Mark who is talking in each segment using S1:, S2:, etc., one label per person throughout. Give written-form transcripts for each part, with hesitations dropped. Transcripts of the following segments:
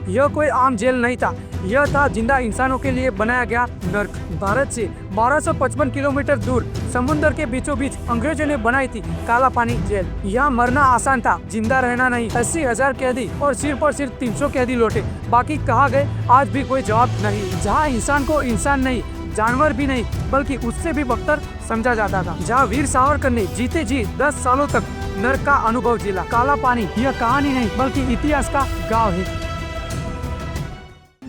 S1: यह कोई आम जेल नहीं था, यह था जिंदा इंसानों के लिए बनाया गया नर्क। भारत से 1255 किलोमीटर दूर समुद्र के बीचों बीच अंग्रेजों ने बनाई थी काला पानी जेल। यहाँ मरना आसान था, जिंदा रहना नहीं। 80,000 कैदी और सिर्फ 300 कैदी लौटे, बाकी कहाँ गए आज भी कोई जवाब नहीं। जहाँ इंसान को इंसान नहीं, जानवर भी नहीं, बल्कि उससे भी बदतर समझा जाता था। जहाँ वीर सावरकर ने जीते जी 10 सालों तक नर्क का अनुभव झेला। काला पानी यह कहानी नहीं बल्कि इतिहास का गाँव है।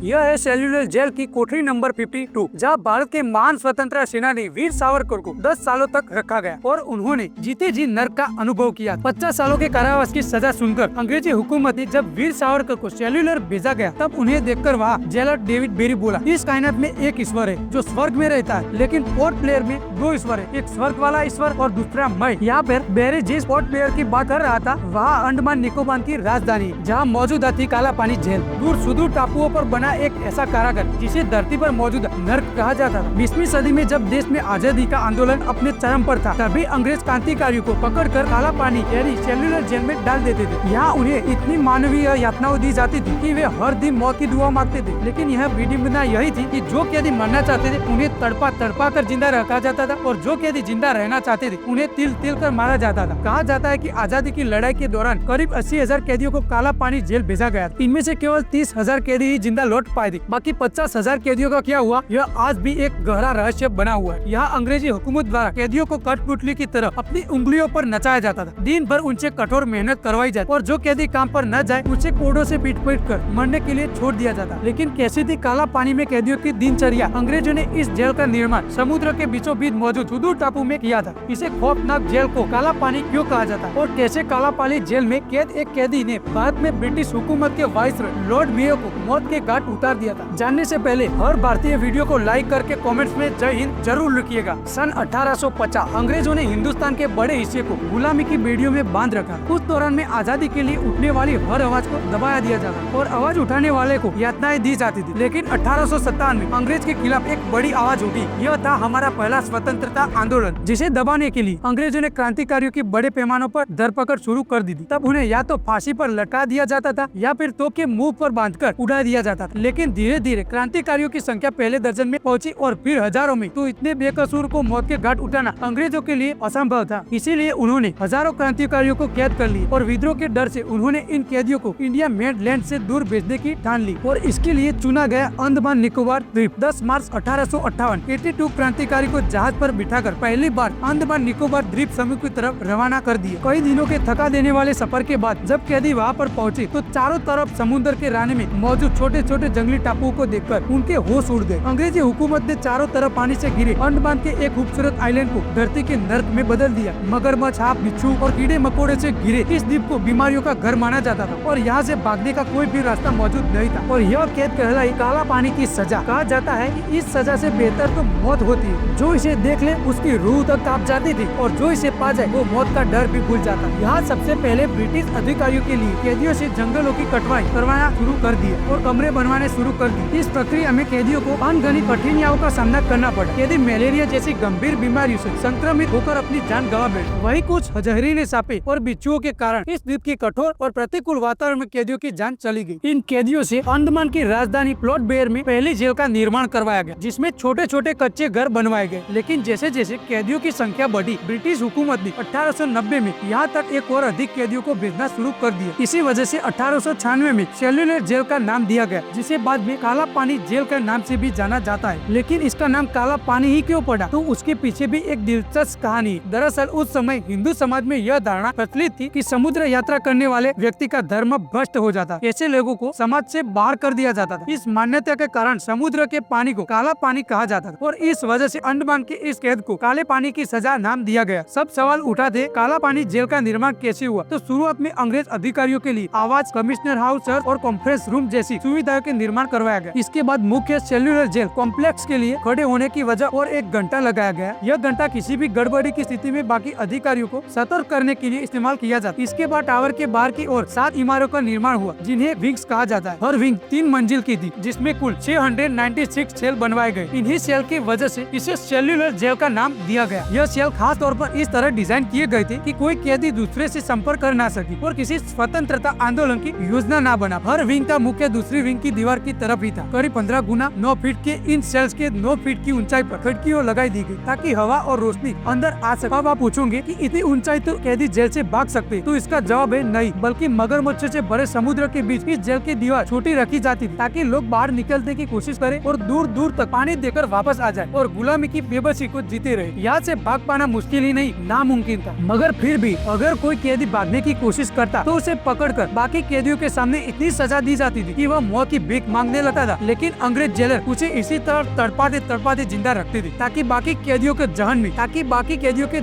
S1: यह है सेल्यूलर जेल की कोठरी नंबर 52, जहाँ भारत के महान स्वतंत्रता सेनानी वीर सावरकर को 10 सालों तक रखा गया और उन्होंने जीते जी नर्क का अनुभव किया। 50 सालों के कारावास की सजा सुनकर अंग्रेजी हुकूमत ने जब वीर सावरकर को सेल्यूलर भेजा गया, तब उन्हें देखकर वहाँ जेलर डेविड बेरी बोला, इस कायनात में एक ईश्वर है जो स्वर्ग में रहता है, लेकिन पोर्ट प्लेयर में 2 ईश्वर है, एक स्वर्ग वाला ईश्वर और दूसरा मैं। यहाँ पर बेरी जिस पोर्ट प्लेयर की बात कर रहा था, वहाँ अंडमान निकोबार की राजधानी जहाँ मौजूदा थी काला पानी जेल। दूर सुदूर टापुओं पर बना एक ऐसा कारागार जिसे धरती पर मौजूद नर्क कहा जाता था। 20वीं सदी में जब देश में आजादी का आंदोलन अपने चरम पर था, तभी अंग्रेज क्रांतिकारियों को पकड़कर काला पानी यानी सेल्यूलर जेल में डाल देते थे। यहाँ उन्हें इतनी मानवीय यातनाएं दी जाती थी कि वे हर दिन मौत की दुआ मांगते थे। लेकिन यह विडंबना यही थी कि जो कैदी मरना चाहते थे उन्हें तड़पा कर जिंदा रखा जाता था, और जो कैदी जिंदा रहना चाहते थे उन्हें तिल तिल कर मारा जाता था। कहा जाता है कि आजादी की लड़ाई के दौरान करीब 80,000 कैदियों को काला पानी जेल भेजा गया। इनमें से केवल 30,000 कैदी ही जिंदा लौट पाए थे। बाकी 50,000 कैदियों का क्या हुआ, यह आज भी एक गहरा रहस्य बना हुआ है। यहाँ अंग्रेजी हुकूमत द्वारा कैदियों को कठपुतली की तरह अपनी उंगलियों पर नचाया जाता था। दिन भर उनसे कठोर मेहनत करवाई जाती और जो कैदी काम पर न जाए उसे कोड़ों से पीट कर मरने के लिए छोड़ दिया जाता। लेकिन कैसी थी काला पानी में कैदियों की दिनचर्या? अंग्रेजों ने इस जेल का निर्माण समुद्र के बीचों बीच मौजूद सुदूर टापू में किया था। इसे खौफनाक जेल को काला पानी क्यों कहा जाता और कैसे काला पानी जेल में कैद एक कैदी ने भारत में ब्रिटिश हुकूमत के वाइसरॉय लॉर्ड मेयो को मौत के घाट उतार दिया था? जानने से पहले हर भारतीय वीडियो को लाइक करके कमेंट्स में जय हिंद जरूर लिखिएगा। सन 1850 अंग्रेजों ने हिंदुस्तान के बड़े हिस्से को गुलामी की बेड़ियों में बांध रखा। उस दौरान में आजादी के लिए उठने वाली हर आवाज को दबाया दिया जाता और आवाज उठाने वाले को यातनाएं दी जाती थी। लेकिन 1857 में अंग्रेज के खिलाफ एक बड़ी आवाज उठी। यह था हमारा पहला स्वतंत्रता आंदोलन, जिसे दबाने के लिए अंग्रेजों ने क्रांतिकारियों की बड़े पैमानों पर धरपकड़ शुरू कर दी थी। तब उन्हें या तो फांसी पर लटका दिया जाता था या फिर तोप के मुंह पर बांधकर उड़ा दिया जाता था। लेकिन धीरे धीरे क्रांतिकारियों की संख्या पहले दर्जन में पहुंची और फिर हजारों में। तो इतने बेकसूर को मौत के घाट उठाना अंग्रेजों के लिए असंभव था। इसीलिए उन्होंने हजारों क्रांतिकारियों को कैद कर लिया और विद्रोह के डर से उन्होंने इन कैदियों को इंडिया मेनलैंड से दूर भेजने की ठान ली और इसके लिए चुना गया अंडमान निकोबार द्वीप। 10 मार्च 1858 82 क्रांतिकारी को जहाज पर बिठाकर पहली बार अंडमान निकोबार द्वीप समूह की तरफ रवाना कर दिया। कई दिनों के थका देने वाले सफर के बाद जब कैदी वहाँ पर पहुँचे तो चारों तरफ समुद्र के राने में मौजूद छोटे छोटे जंगली टापुओं को देखकर उनके होश उड़ गए। अंग्रेजी हुकूमत ने चारों तरफ पानी से घिरे अंडमान के एक खूबसूरत आइलैंड को धरती के नर्क में बदल दिया। मगरमच्छ, सांप, बिच्छू और कीड़े मकोड़े से घिरे इस द्वीप को बीमारियों का घर माना जाता था और यहाँ से भागने का कोई भी रास्ता मौजूद नहीं था। और यह कैद कहलाई काला पानी की सजा। कहा जाता है कि इस सजा से बेहतर तो मौत होती है। जो इसे देख ले उसकी रूह तक कांप जाती थी और जो इसे पा जाए वो मौत का डर भी भूल जाता। यहाँ सबसे पहले ब्रिटिश अधिकारियों के लिए कैदियों से जंगलों की कटवाई करवाना शुरू कर दिया और कमरे बनवाने शुरू कर दी। इस प्रक्रिया में कैदियों को अनगिनत कठिनाइयों का सामना करना पड़ा। कैदी मलेरिया जैसी गंभीर बीमारियों से संक्रमित होकर अपनी जान गंवा बैठे। वही कुछ जहरीले सांपे और बिच्छुओं के कारण इस द्वीप के कठोर और प्रतिकूल वातावरण में कैदियों की जान चली गई। इन कैदियों से अंडमान की राजधानी पोर्ट ब्लेयर में पहली जेल का निर्माण करवाया गया, जिसमें छोटे छोटे कच्चे घर बनवाए गए। लेकिन जैसे जैसे कैदियों की संख्या बढ़ी, ब्रिटिश हुकूमत ने 1890 में यहाँ तक एक और अधिक कैदियों को भेजना शुरू कर दिया। इसी वजह से 1896 में सेल्यूलर जेल का नाम दिया गया, जिसे बाद में काला पानी जेल के नाम से भी जाना जाता है। लेकिन इसका नाम काला पानी ही क्यों पड़ा, तो उसके पीछे भी एक दिलचस्प कहानी। दरअसल उस समय हिंदू समाज में यह धारणा प्रचलित थी कि समुद्र यात्रा करने वाले व्यक्ति का धर्म भ्रष्ट हो जाता, ऐसे लोगों को समाज से बाहर कर दिया जाता था। इस मान्यता के कारण समुद्र के पानी को काला पानी कहा जाता था और इस वजह से अंडमान के इस कैद को काले पानी की सजा नाम दिया गया। सब सवाल उठाते काला पानी जेल का निर्माण कैसे हुआ, तो शुरुआत में अंग्रेज अधिकारियों के लिए आवास, कमिश्नर हाउस और कॉन्फ्रेंस रूम जैसी सुविधाओं के के निर्माण करवाया गया। इसके बाद मुख्य सेल्युलर जेल कॉम्प्लेक्स के लिए खड़े होने की वजह और एक घंटा लगाया गया। यह घंटा किसी भी गड़बड़ी की स्थिति में बाकी अधिकारियों को सतर्क करने के लिए इस्तेमाल किया जाता। इसके बाद टावर के बाहर की ओर 7 इमारतों का निर्माण हुआ, जिन्हें विंग्स कहा जाता है। हर विंग 3 मंजिल की थी, जिसमें कुल 696 सेल बनवाए गए। इन्हीं सेल की वजह से इसे सेल्युलर जेल का नाम दिया गया। यह सेल खास तौर पर इस तरह डिजाइन किए गए थे कि कोई कैदी दूसरे से संपर्क कर ना सके और किसी स्वतंत्रता आंदोलन की योजना ना बना। हर विंग का मुख्य दूसरी विंग की दीवार की तरफ ही था। करीब 15 गुना 9 फीट के इन सेल्स के 9 फीट की ऊंचाई पर खिड़कियां लगाई दी गई, ताकि हवा और रोशनी अंदर आ सके। अब आप पूछोगे कि इतनी ऊंचाई तो कैदी जेल से भाग सकते, तो इसका जवाब है नहीं, बल्कि मगरमच्छ से भरे समुद्र के बीच इस जेल की दीवार छोटी रखी जाती थी, ताकि लोग बाहर निकलने की कोशिश करें और दूर दूर तक पानी देकर वापस आ जाए और गुलामी की बेबसी को जीते रहे। यहाँ से भाग पाना मुश्किल ही नहीं, नामुमकिन था। मगर फिर भी अगर कोई कैदी भागने की कोशिश करता तो उसे पकड़कर बाकी कैदियों के सामने इतनी सजा दी जाती थी कि वह मौत की भीख मांगने लगता था। लेकिन अंग्रेज जेलर उसे इसी तरह तड़पाते जिंदा रखते थे, ताकि बाकी कैदियों के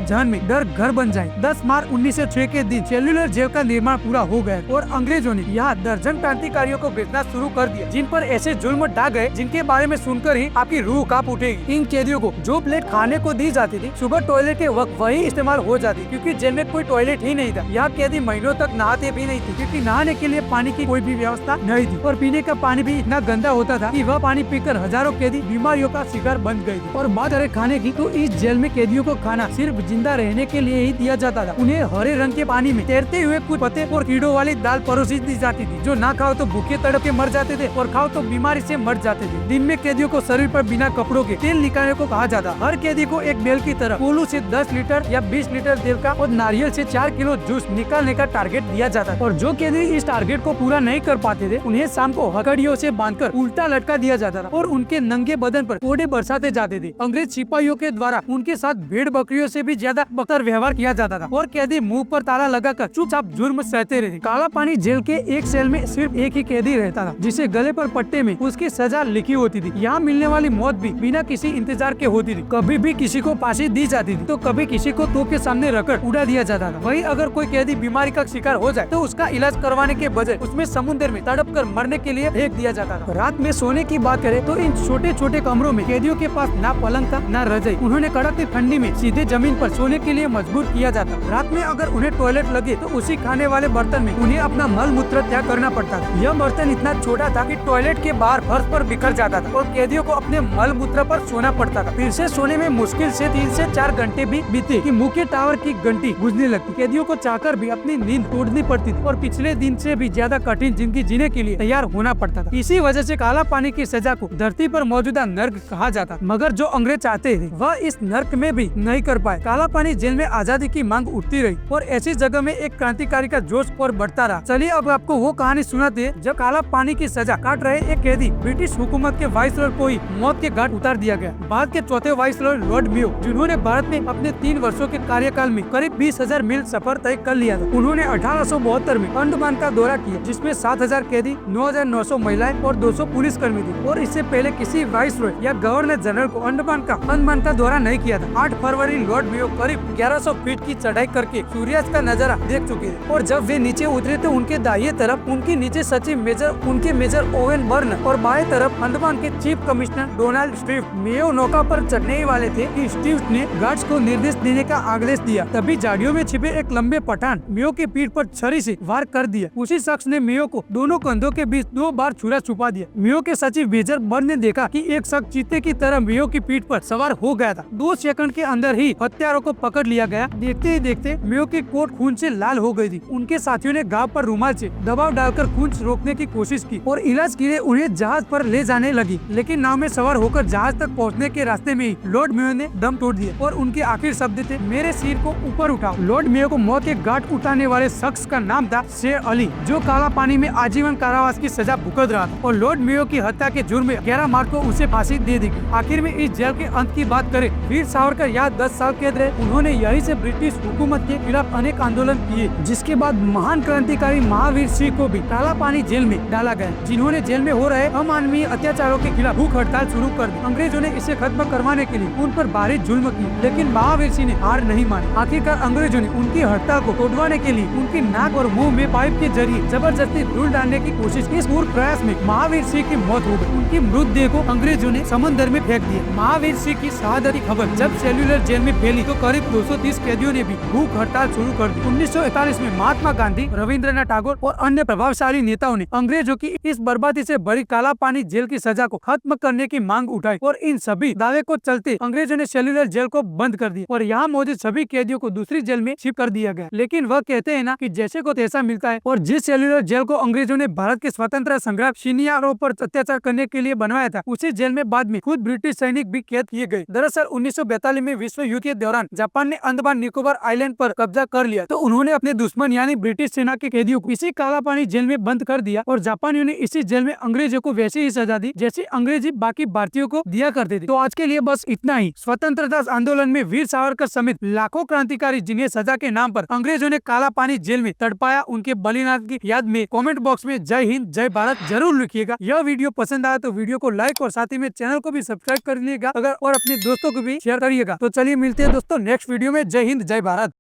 S1: जहन में डर घर बन जाए। 10 मार्च 1906 के दिन सेल्युलर जेल का निर्माण पूरा हो गया और अंग्रेजों ने यहाँ दर्जन क्रांतिकारियों को भेजना शुरू कर दिया, जिन पर ऐसे जुल्म ढा गए जिनके बारे में सुनकर ही आपकी रूह कांप उठेगी। इन कैदियों को जो प्लेट खाने को दी जाती थी, सुबह टॉयलेट के वक्त वही इस्तेमाल हो जाती, क्योंकि जेल में कोई टॉयलेट ही नहीं था। यहाँ कैदी महीनों तक नहाते भी नहीं थे, क्योंकि नहाने के लिए पानी की कोई भी व्यवस्था नहीं थी और पीने का पानी भी इतना गंदा होता था कि वह पानी पीकर हजारों कैदी बीमारियों का शिकार बन गए थे। और बात करें खाने की, तो इस जेल में कैदियों को खाना सिर्फ जिंदा रहने के लिए ही दिया जाता था। उन्हें हरे रंग के पानी में तैरते हुए कुछ पत्ते और कीड़ों वाली दाल परोसी दी जाती थी, जो ना खाओ तो भूखे तड़प के मर जाते थे और खाओ तो बीमारी से मर जाते थे। दिन में कैदियों को शरीर पर बिना कपड़ों के तेल निकालने को कहा जाता। हर कैदी को एक बैल की तरह कोल्हू से 10 लीटर या 20 लीटर तेल का और नारियल से 4 किलो जूस निकालने का टारगेट दिया जाता था। और जो कैदी इस टारगेट को पूरा नहीं कर पाते थे, उन्हें शाम को हथकड़ियों से बांधकर उल्टा लटका दिया जाता था और उनके नंगे बदन पर कोड़े बरसाते जाते थे। अंग्रेज सिपाहियों के द्वारा उनके साथ भेड़ बकरियों से भी ज्यादा बदतर व्यवहार किया जाता था और कैदी मुंह पर ताला लगाकर चुपचाप जुर्म सहते रहते। काला पानी जेल के एक सेल में सिर्फ एक ही कैदी रहता था, जिसे गले पर पट्टे में उसकी सजा लिखी होती थी। यहाँ मिलने वाली मौत भी बिना किसी इंतजार के होती थी। कभी भी किसी को फांसी दी जाती थी, तो कभी किसी को तोप के सामने रखकर उड़ा दिया जाता था। वहीं अगर कोई कैदी बीमारी का शिकार हो जाए, तो उसका इलाज करवाने के बजाय उसमें समुद्र में तड़प कर मरने के लिए फेंक दिया जाता था। रात में सोने की बात करें तो इन छोटे छोटे कमरों में कैदियों के पास ना पलंग था ना रजाई। उन्होंने कड़कती ठंडी में सीधे जमीन पर सोने के लिए मजबूर किया जाता। रात में अगर उन्हें टॉयलेट लगे तो उसी खाने वाले बर्तन में उन्हें अपना मल मूत्र त्याग करना पड़ता था। यह बर्तन इतना छोटा था कि टॉयलेट के बाहर फर्श पर बिखर जाता था और कैदियों को अपने मल मूत्र पर सोना पड़ता था। फिर से सोने में मुश्किल से 3 से 4 घंटे भी बीते कि मुख्य टावर की घंटी बजने लगती। कैदियों को चाहकर भी अपनी नींद तोड़नी पड़ती थी और पिछले दिन से भी ज्यादा कठिन जिंदगी जीने के लिए तैयार होना पड़ता था। इसी वजह से काला पानी की सजा को धरती पर मौजूदा नर्क कहा जाता। मगर जो अंग्रेज चाहते थे वह इस नर्क में भी नहीं कर पाए। काला पानी जेल में आजादी की मांग उठती रही और ऐसी जगह में एक क्रांतिकारी का जोश और बढ़ता रहा। चलिए अब आपको वो कहानी सुनाते हैं जब काला पानी की सजा काट रहे एक कैदी ब्रिटिश हुकूमत के वाइसरॉय को ही मौत के घाट उतार दिया गया। बाद के चौथे वाइसरॉय लॉर्ड मेयो, जिन्होंने भारत में अपने 3 वर्षों के कार्यकाल में करीब 20,000 मील सफर तय कर लिया था, उन्होंने 1872 में अंडमान का दौरा किया, जिसमें 7,000 कैदी, 9,900 महिलाएं और 200 पुलिस कर्मी थे। और इससे पहले किसी वाइसरॉय या गवर्नर जनरल को अंडमान का दौरा नहीं किया था। 8 फरवरी लॉर्ड मेयो करीब 1100 फीट की चढ़ाई करके सूर्यास्त का नजारा देख चुके थे और जब वे नीचे उतरे तो उनके दाहिने तरफ उनके नीचे सचिव मेजर ओवेन बर्न और बाएं तरफ अंडमान के चीफ कमिश्नर डोनाल्ड स्ट्रीफ। मेयो नौका पर चढ़ने ही वाले थे कि स्टीव ने गार्ड्स को निर्देश देने का आदेश दिया। तभी झाड़ियों में छिपे एक लंबे पठान मेयो की पीठ पर छरी से वार कर दिया। उसी शख्स ने मेयो को दोनों कंधों के बीच 2 बार छुरा छुपा दिया। मेयो के सचिव मेजर बर्न ने देखा कि एक शख्स चीते की तरह मेयो की पीठ पर सवार हो गया था। 2 सेकंड के अंदर ही हत्यारों को पकड़ लिया गया। देखते ही देखते मेयो की कोट खून से लाल हो गई थी। उनके साथियों ने घाव पर रुमाल से दबाव डालकर खून रोकने की कोशिश की और इलाज के लिए उन्हें जहाज पर ले जाने लगी। लेकिन नाव में सवार होकर जहाज तक पहुंचने के रास्ते में ही लॉर्ड मेयो ने दम तोड़ दिया और उनके आखिरी शब्द थे, मेरे सिर को ऊपर उठाओ। लॉर्ड मेयो को मौत के घाट उठाने वाले शख्स का नाम था शेर अली, जो काला पानी में आजीवन कारावास की सजा भुगत रहा था और लॉर्ड मेयो की हत्या के जुर्म में 11 मार्च को उसे फांसी दे दी गई। आखिर में इस जेल के अंत की बात करें, वीर सावरकर यहाँ 10 साल कैद रहे। उन्होंने यहीं से ब्रिटिश हुकूमत के खिलाफ अनेक आंदोलन किए, जिसके बाद महान क्रांतिकारी महावीर सिंह को भी काला पानी जेल में डाला गया, जिन्होंने जेल में हो रहे अमानवीय अत्याचारों के खिलाफ भूख हड़ताल शुरू कर दी। अंग्रेजों ने इसे खत्म करवाने के लिए उन पर भारी जुल्म की, लेकिन महावीर सिंह ने हार नहीं मानी। आखिरकार अंग्रेजों ने उनकी हड़ताल को तोड़वाने के लिए उनकी नाक और मुंह में पाइप के जरिए जबरदस्ती धूल डालने की कोशिश की। इस पूर्ण प्रयास 1949 में महावीर सिंह की मौत हो गई। उनकी मृतदेह को अंग्रेजों ने समंदर में फेंक दिया। महावीर सिंह की शहादत की खबर जब सेल्यूलर जेल में फैली तो करीब 230 कैदियों ने भी भूख हड़ताल शुरू कर दी। 1941 में महात्मा गांधी, रविंद्रनाथ टैगोर और अन्य प्रभावशाली नेताओं ने अंग्रेजों की इस बर्बादी से बड़ी काला पानी जेल की सजा को खत्म करने की मांग उठाई और इन सभी दावे को चलते अंग्रेजों ने सेल्यूलर जेल को बंद कर दिया और यहाँ मौजूद सभी कैदियों को दूसरी जेल में शिफ्ट कर दिया गया। लेकिन वह कहते हैं ना कि जैसे को तैसा मिलता है, और जिस सेल्यूलर जेल को अंग्रेजों ने भारत के स्वतंत्रता संग्राम सीनियरों पर अत्याचार करने के लिए बनवाया था, उसी जेल में बाद में खुद ब्रिटिश सैनिक भी कैद किए गए। दरअसल 1942 में विश्व युद्ध के दौरान जापान ने अंडमान निकोबार आइलैंड पर कब्जा कर लिया तो उन्होंने अपने दुश्मन यानी ब्रिटिश सेना के कैदियों को इसी काला पानी जेल में बंद कर दिया और जापानियों ने इसी जेल में अंग्रेजों को वैसी ही सजा दी जैसी अंग्रेजी बाकी भारतीयों को दिया करते थे। तो आज के लिए बस इतना ही। स्वतंत्रता आंदोलन में वीर सावरकर समेत लाखों क्रांतिकारी जिन्हें सजा के नाम पर अंग्रेजों ने काला पानी जेल में तड़पाया, उनके बलिदान की याद में कमेंट बॉक्स में जय हिंद जय भारत जरूर लिखिएगा। यह वीडियो पसंद आया तो वीडियो को लाइक और साथ ही में चैनल को भी सब्सक्राइब कर लीजिएगा अगर, और अपने दोस्तों को भी शेयर करिएगा। तो चलिए मिलते हैं दोस्तों नेक्स्ट वीडियो में। जय हिंद जय भारत।